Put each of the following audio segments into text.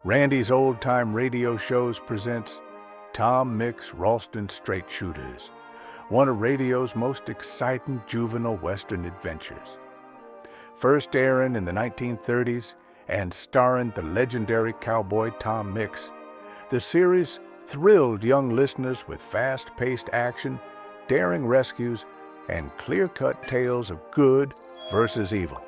Randy's Old Time Radio Shows presents Tom Mix Ralston Straightshooters, one of radio's most exciting juvenile Western adventures. First airing in the 1930s and starring the legendary cowboy Tom Mix, the series thrilled young listeners with fast-paced action, daring rescues, and clear-cut tales of good versus evil.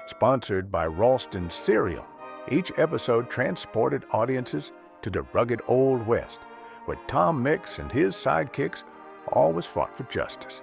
Sponsored by Ralston Cereal, each episode transported audiences to the rugged Old West, where Tom Mix and his sidekicks always fought for justice.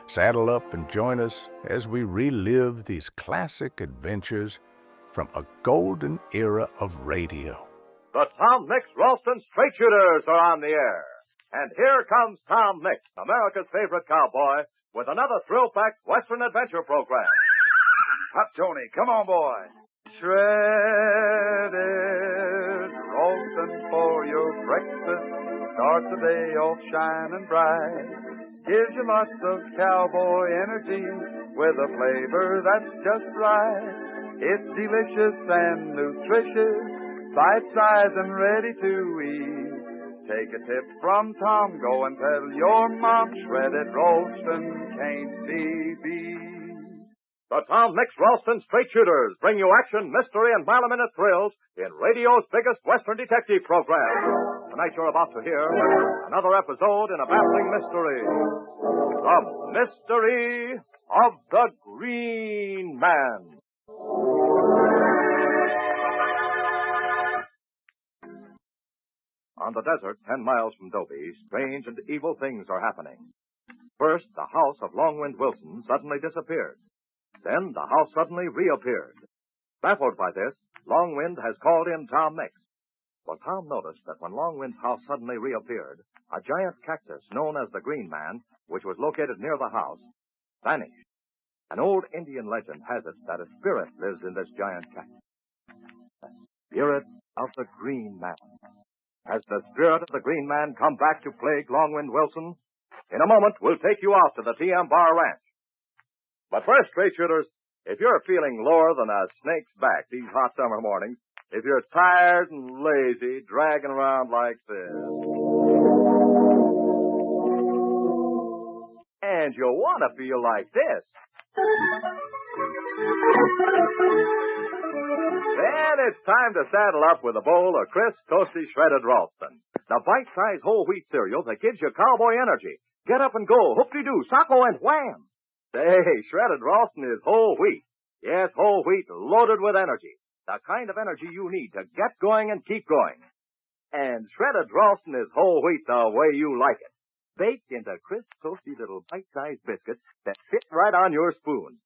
Saddle up and join us as we relive these classic adventures from a golden era of radio. The Tom Mix Ralston Straightshooters are on the air. And here comes Tom Mix, America's favorite cowboy, with another thrill-packed Western adventure program. Up, Tony. Come on, boy. Shredded Ralston for your breakfast. Start the day off shining bright. Gives you lots of cowboy energy with a flavor that's just right. It's delicious and nutritious, bite-sized and ready to eat. Take a tip from Tom. Go and tell your mom Shredded Ralston can't be beat. The Tom Mix Ralston Straightshooters bring you action, mystery, and mile-a-minute thrills in radio's biggest Western detective program. Tonight you're about to hear another episode in a baffling mystery. The Mystery of the Green Man. On the desert, 10 miles from Dobie, strange and evil things are happening. First, the house of Longwind Wilson suddenly disappeared. Then the house suddenly reappeared. Baffled by this, Longwind has called in Tom Mix. Well, Tom noticed that when Longwind's house suddenly reappeared, a giant cactus known as the Green Man, which was located near the house, vanished. An old Indian legend has it that a spirit lives in this giant cactus. The spirit of the Green Man. Has the spirit of the Green Man come back to plague Longwind Wilson? In a moment, we'll take you out to the TM Bar Ranch. But first, Straightshooters, if you're feeling lower than a snake's back these hot summer mornings, if you're tired and lazy, dragging around like this, and you want to feel like this, then it's time to saddle up with a bowl of crisp, toasty, shredded Ralston. The bite-sized whole wheat cereal that gives you cowboy energy. Get up and go, hoop-de-doo, socko, and wham! Say, shredded Ralston is whole wheat. Yes, whole wheat loaded with energy. The kind of energy you need to get going and keep going. And shredded Ralston is whole wheat the way you like it. Baked into crisp, toasty little bite-sized biscuits that fit right on your spoon.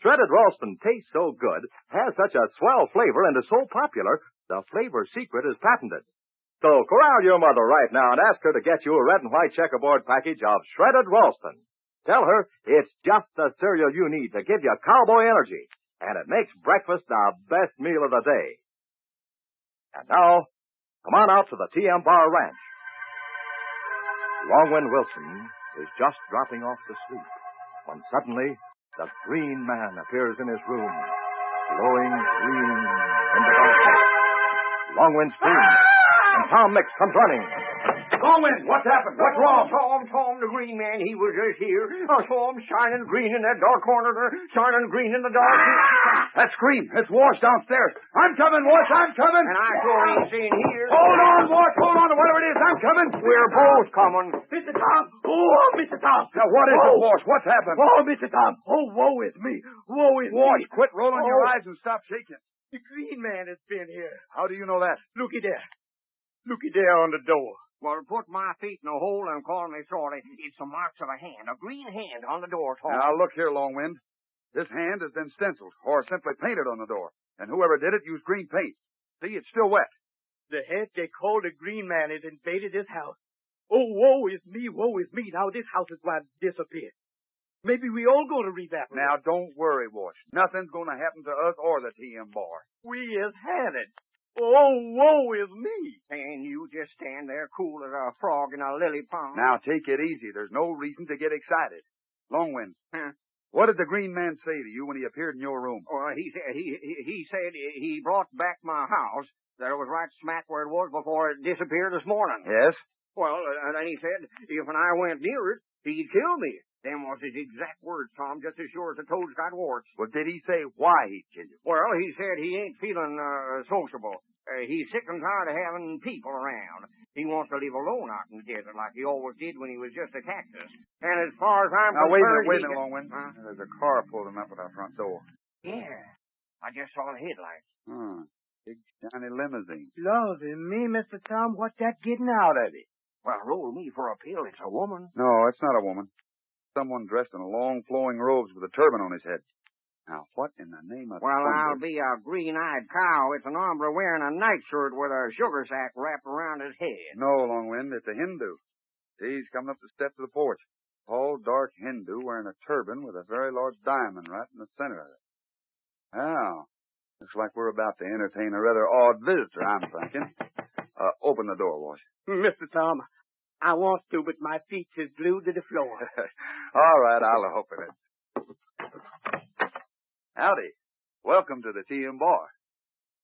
Shredded Ralston tastes so good, has such a swell flavor, and is so popular, the flavor secret is patented. So corral your mother right now and ask her to get you a red and white checkerboard package of shredded Ralston. Tell her it's just the cereal you need to give you cowboy energy, and it makes breakfast the best meal of the day. And now, come on out to the TM Bar Ranch. Longwind Wilson is just dropping off to sleep when suddenly the Green Man appears in his room, glowing green in the darkness. Longwind screams, and Tom Mix comes running. Longwind, what's happened? What's wrong? Tom, the Green Man, he was just here. I saw him shining green in that dark corner there, shining green in the dark. That scream. It's Wash downstairs. I'm coming, Wash, I'm coming. And I sure ain't seen here. Hold on, Wash, hold on to whatever it is. I'm coming. We're both coming. Mr. Tom! Oh, Mr. Tom! Now, what is it, Wash? What's happened? Oh, Mr. Tom! Oh, woe is me! Woe is Wash, me! quit rolling your eyes and stop shaking. The Green Man has been here. How do you know that? Looky there. Looky there on the door. Well, put my feet in a hole and call me sorry. It's the marks of a hand, a green hand on the door, Tom. Now, look here, Longwind. This hand has been stenciled or simply painted on the door. And whoever did it used green paint. See, it's still wet. The head they call the Green Man has invaded this house. Oh, woe is me, woe is me. Now this house is going to disappear. Maybe we all go to evaporate. Now, don't worry, Wash. Nothing's going to happen to us or the TM Bar. We is had it. Oh, woe is me. And you just stand there cool as a frog in a lily pond. Now, take it easy. There's no reason to get excited. Longwind, Huh? what did the Green Man say to you when he appeared in your room? He said he brought back my house, that it was right smack where it was before it disappeared this morning. Yes? Well, and then he said if I went near it, he'd kill me. Them was his exact words, Tom, just as sure as the toad's got warts. Well, did he say why he'd kill you? Well, he said he ain't feeling sociable. He's sick and tired of having people around. He wants to live alone out in the desert like he always did when he was just a cactus. And as far as I'm Now, wait a concerned... minute, Longwind. There's a car pulling up at our front door. Yeah, I just saw the headlights. Big, shiny limousine. Lordy me, Mr. Tom, what's that getting out of it? Well, roll me for a pill. It's a woman. No, it's not a woman. Someone dressed in long, flowing robes with a turban on his head. Now, what in the name of Well, thunder? I'll be a green-eyed cow. It's an hombre wearing a nightshirt with a sugar sack wrapped around his head. No, Longwind, it's a Hindu. He's coming up the steps of the porch. Tall, dark Hindu wearing a turban with a very large diamond right in the center of it. Well, looks like we're about to entertain a rather odd visitor, I'm thinking. Open the door, Wash. Mr. Tom, I want to, but my feet is glued to the floor. All right, I'll open it. Howdy. Welcome to the Tea and Bar.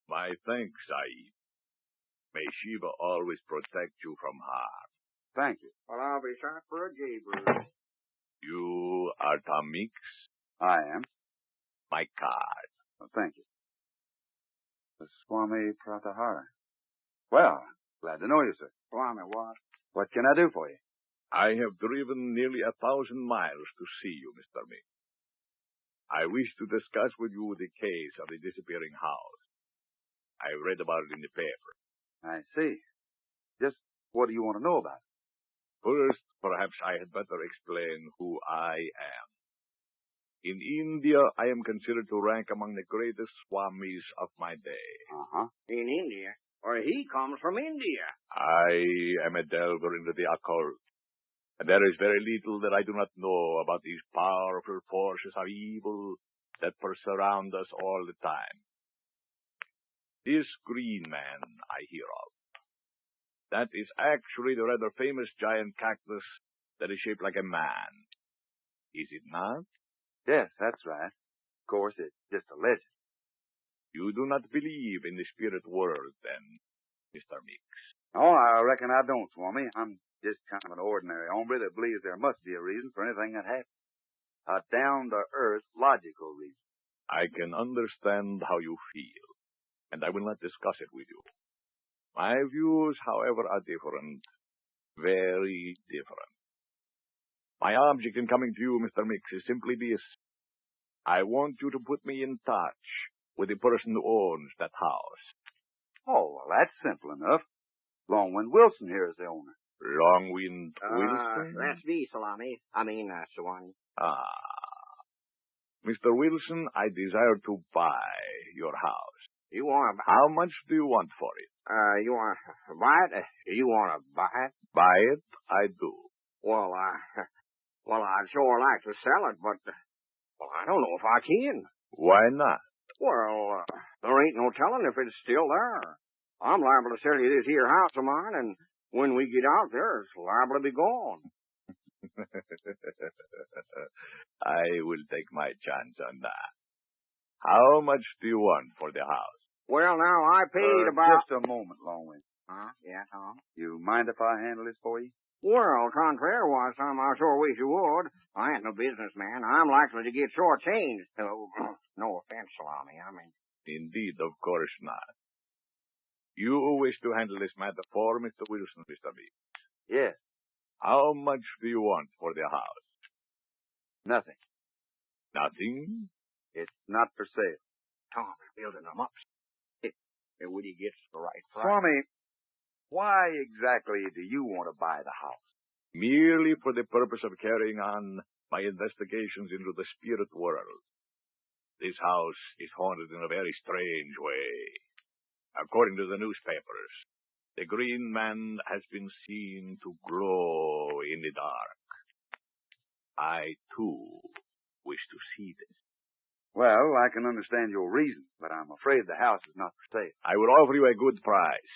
My thanks, Saeed. May Shiva always protect you from harm. Thank you. Well, I'll be shot for a jaybird. You are Tom Meeks? I am. My card. Well, thank you. The Swami Pratahara. Well, glad to know you, sir. Swami, what? What can I do for you? I have driven nearly 1,000 miles to see you, Mr. Meeks. I wish to discuss with you the case of the disappearing house. I read about it in the paper. I see. Just what do you want to know about it? First, perhaps I had better explain who I am. In India, I am considered to rank among the greatest swamis of my day. In India? Or he comes from India. I am a delver into the occult. And there is very little that I do not know about these powerful forces of evil that surround us all the time. This green man I hear of, that is actually the rather famous giant cactus that is shaped like a man. Is it not? Yes, that's right. Of course, it's just a legend. You do not believe in the spirit world, then, Mr. Meeks? Oh, I reckon I don't, Swami. I'm just kind of an ordinary hombre that believes there must be a reason for anything that happens. A down-to-earth, logical reason. I can understand how you feel, and I will not discuss it with you. My views, however, are different. Very different. My object in coming to you, Mr. Mix, is simply this. I want you to put me in touch with the person who owns that house. Oh, well, that's simple enough. Longwind Wilson here is the owner. Longwind Wilson? That's me, Salami. Swami. Mr. Wilson, I desire to buy your house. You want to buy How much do you want for it? You want to buy it? You want to buy it? Buy it, I do. Well, I'd sure like to sell it, but, I don't know if I can. Why not? Well, there ain't no telling if it's still there. I'm liable to sell you this here house of mine, and when we get out there, it's liable to be gone. I will take my chance on that. How much do you want for the house? Well, now, I paid about... Just a moment, Longwind. Yeah, Tom? You mind if I handle this for you? Well, contrary-wise, Tom, I sure wish you would. I ain't no businessman. I'm likely to get short-changed. No offense, Salami. Indeed, of course not. You wish to handle this matter for Mr. Wilson, Mr. B. Yes. How much do you want for the house? Nothing. Nothing? It's not for sale. Tom is building them up. When he gets the right price. Swami, why exactly do you want to buy the house? Merely for the purpose of carrying on my investigations into the spirit world. This house is haunted in a very strange way. According to the newspapers, the green man has been seen to glow in the dark. I, too, wish to see this. Well, I can understand your reason, but I'm afraid the house is not for sale. I would offer you a good price.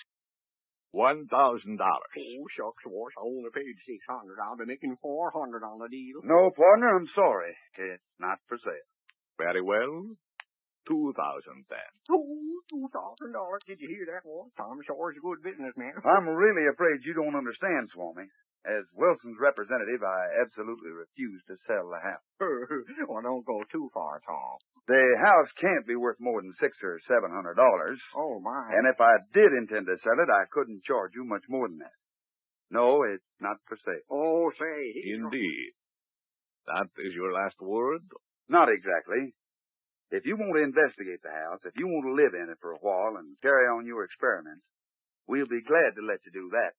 $1,000. Oh, shucks, Wash. I only paid $600. I'll be making $400 on the deal. No, partner, I'm sorry. It's not for sale. Very well. $2,000 then. $2,000. Did you hear that, boy? Tom Shore's a good businessman. I'm really afraid you don't understand, Swami. As Wilson's representative, I absolutely refuse to sell the house. Well, don't go too far, Tom. The house can't be worth more than $600 or $700. Oh, my. And if I did intend to sell it, I couldn't charge you much more than that. No, it's not for sale. Oh, say. Indeed. That is your last word? Not exactly. If you want to investigate the house, if you want to live in it for a while and carry on your experiments, we'll be glad to let you do that.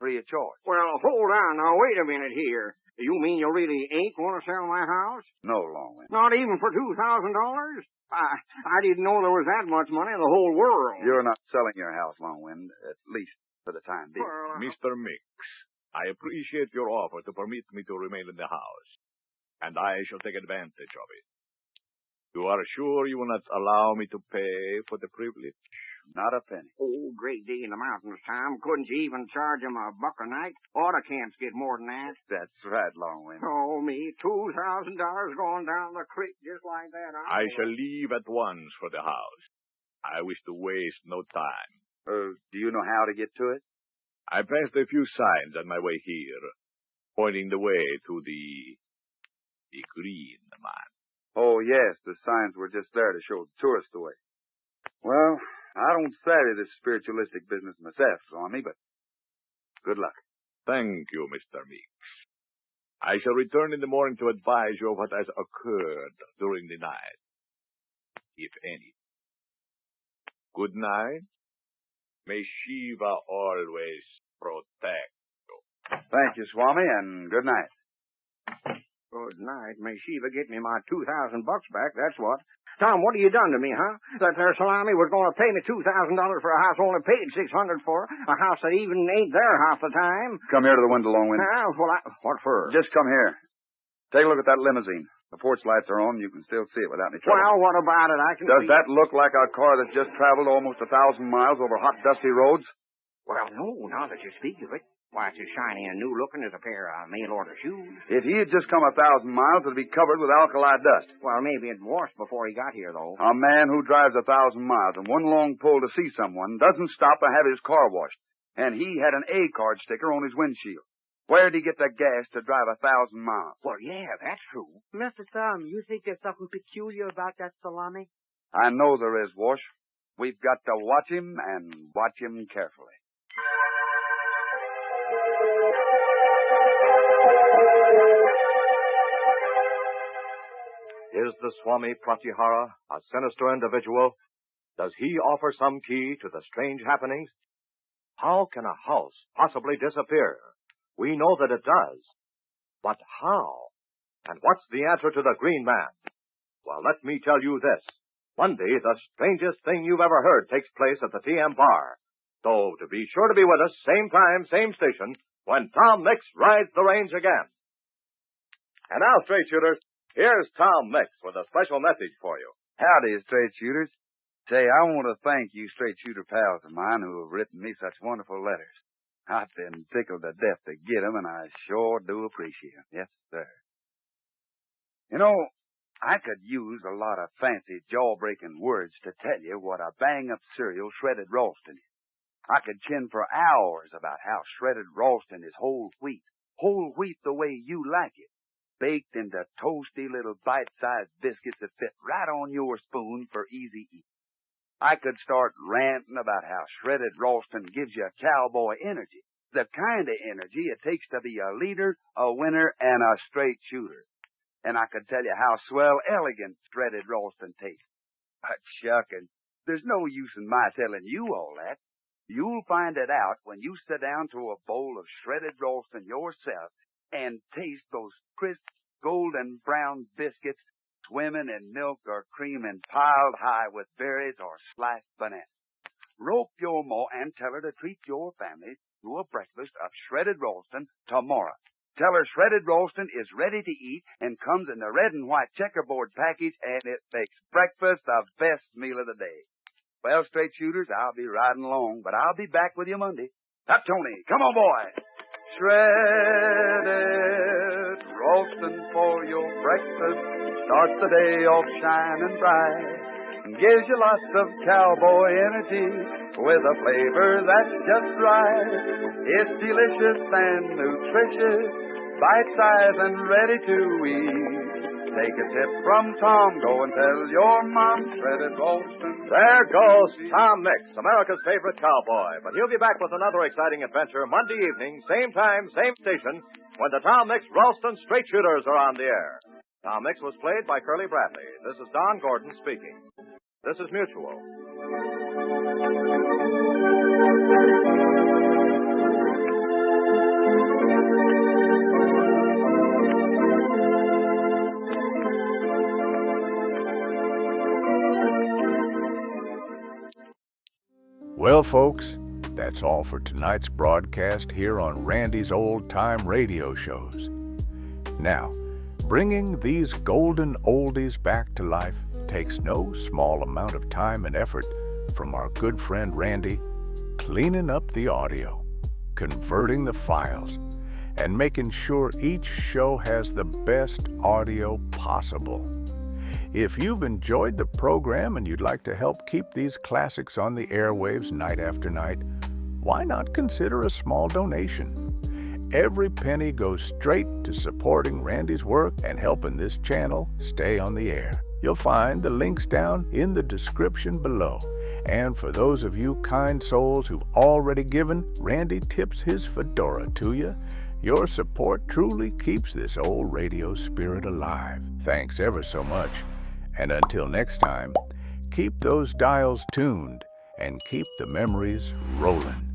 Free of charge. Well, hold on. Now, wait a minute here. You mean you really ain't going to sell my house? No, Longwind. Not even for $2,000? I didn't know there was that much money in the whole world. You're not selling your house, Longwind, at least for the time being. Mr. Mix, I appreciate your offer to permit me to remain in the house, and I shall take advantage of it. You are sure you will not allow me to pay for the privilege? Not a penny. Oh, great day in the mountains, Tom. Couldn't you even charge him $1 a night? Autocamps get more than that. That's right, Longwind. Oh, me, $2,000 going down the creek just like that. I shall leave at once for the house. I wish to waste no time. Do you know how to get to it? I passed a few signs on my way here, pointing the way to the Green Man. Oh, yes, the signs were just there to show the tourist the way. Well, I don't savvy this spiritualistic business myself, Swami, but good luck. Thank you, Mr. Meeks. I shall return in the morning to advise you of what has occurred during the night, if any. Good night. May Shiva always protect you. Thank you, Swami, and good night. Good night. May Shiva get me my $2,000 back, that's what. Tom, what have you done to me, huh? That there salami was going to pay me $2,000 for a house only paid $600 for, a house that even ain't there half the time. Come here to the window, Longwind. Well, what for? Just come here. Take a look at that limousine. The porch lights are on. You can still see it without any trouble. Well, what about it? I can Does see... that look like a car that's just traveled almost 1,000 miles over hot, dusty roads? Well, no, now that you speak of it. Why, it's as shiny and new-looking as a pair of mail-order shoes. If he had just come 1,000 miles, it'd be covered with alkali dust. Well, maybe it washed before he got here, though. A man who drives 1,000 miles in one long pull to see someone doesn't stop to have his car washed. And he had an A-card sticker on his windshield. Where'd he get the gas to drive 1,000 miles? Well, yeah, that's true. Mr. Tom, you think there's something peculiar about that salami? I know there is, Wash. We've got to watch him and watch him carefully. Is the Swami Pratyahara a sinister individual? Does he offer some key to the strange happenings? How can a house possibly disappear? We know that it does. But how? And what's the answer to the Green Man? Well, let me tell you this. Monday, the strangest thing you've ever heard takes place at the TM Bar. So, to be sure to be with us, same time, same station, when Tom Mix rides the range again. And now, Straightshooters, here's Tom Mix with a special message for you. Howdy, Straightshooters. Say, I want to thank you Straightshooter pals of mine who have written me such wonderful letters. I've been tickled to death to get 'em, and I sure do appreciate 'em. Yes, sir. You know, I could use a lot of fancy, jaw-breaking words to tell you what a bang-up cereal shredded Ralston is. I could chin for hours about how shredded Ralston is whole wheat the way you like it, baked into toasty little bite-sized biscuits that fit right on your spoon for easy eating. I could start ranting about how shredded Ralston gives you cowboy energy, the kind of energy it takes to be a leader, a winner, and a straight shooter. And I could tell you how swell, elegant shredded Ralston tastes. But shuckin', there's no use in my telling you all that. You'll find it out when you sit down to a bowl of shredded Ralston yourself and taste those crisp, golden brown biscuits swimming in milk or cream and piled high with berries or sliced bananas. Rope your ma and tell her to treat your family to a breakfast of shredded Ralston tomorrow. Tell her shredded Ralston is ready to eat and comes in the red and white checkerboard package, and it makes breakfast the best meal of the day. Well, Straightshooters, I'll be riding along, but I'll be back with you Monday. Up, Tony. Come on, boy. Shredded Ralston for your breakfast starts the day off shining bright. Gives you lots of cowboy energy with a flavor that's just right. It's delicious and nutritious, bite-sized and ready to eat. Take a tip from Tom, go and tell your mom shredded Ralston. There goes Tom Mix, America's favorite cowboy. But he'll be back with another exciting adventure Monday evening, same time, same station, when the Tom Mix Ralston Straightshooters are on the air. Tom Mix was played by Curly Bradley. This is Don Gordon speaking. This is Mutual. Well, folks, that's all for tonight's broadcast here on Randy's Old Time Radio Shows. Now, bringing these golden oldies back to life takes no small amount of time and effort from our good friend Randy, cleaning up the audio, converting the files, and making sure each show has the best audio possible. If you've enjoyed the program and you'd like to help keep these classics on the airwaves night after night, why not consider a small donation? Every penny goes straight to supporting Randy's work and helping this channel stay on the air. You'll find the links down in the description below. And for those of you kind souls who've already given, Randy tips his fedora to you. Your support truly keeps this old radio spirit alive. Thanks ever so much. And until next time, keep those dials tuned and keep the memories rolling.